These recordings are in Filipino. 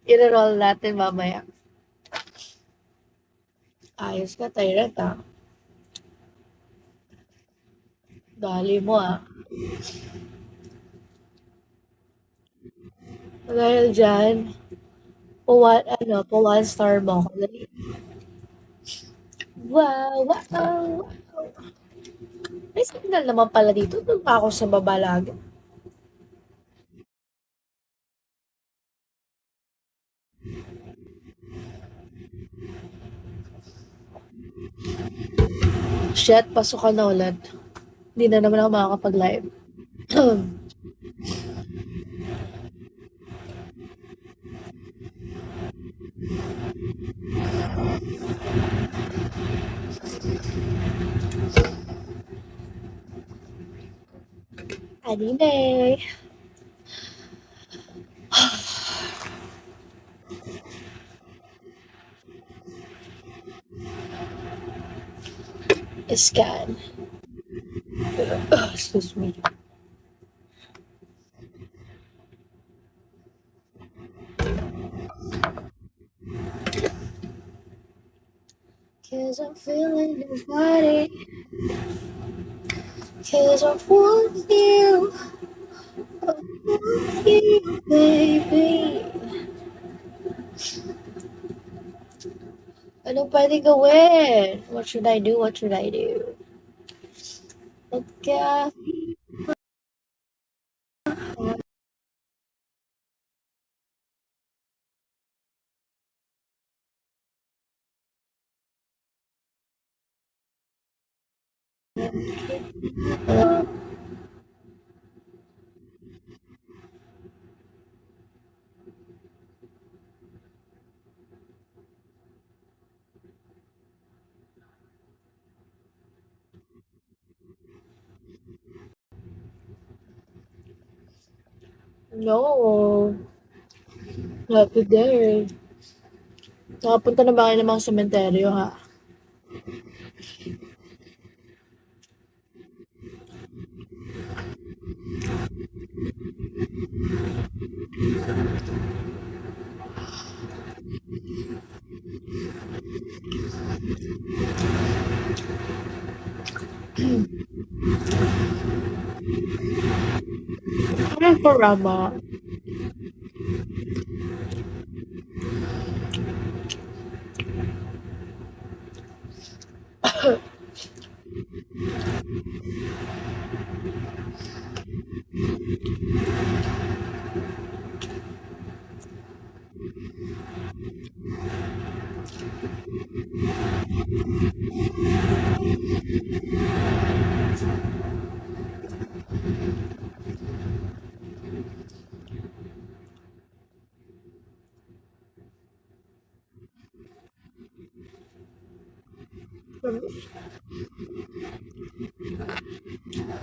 I-roll natin mamaya. Ayos ka, Tyrant, ah. Dali mo, ah. Dahil dyan, po one star mo ako. Dali. Wow, wow. May signal naman pala dito. Doon pa ako sa baba lagi. Shit, pasok ka na ulit. Hindi na naman ako makakapag-live. Anime. Scan. Excuse me. Cause I'm feeling your body. Cause I want you. I want you, baby. Anong pwede gawin? What should I do? What should I do? Pagka... No. Not today. Nakapunta na ba kayo ng mga sementeryo, ha? Ano for Rama?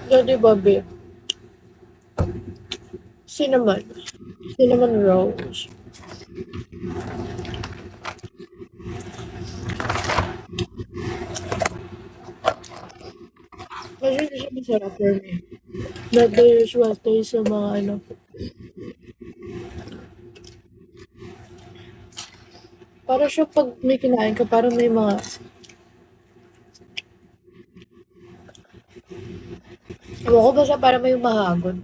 Jadi Bobby. Cinnamon. Cinnamon rolls. Kasi hindi siya masarap for me. Not the usual taste sa mga ano. Para siya pag may kinain ka, parang may mga... Ewan ko ba siya parang may mahagod.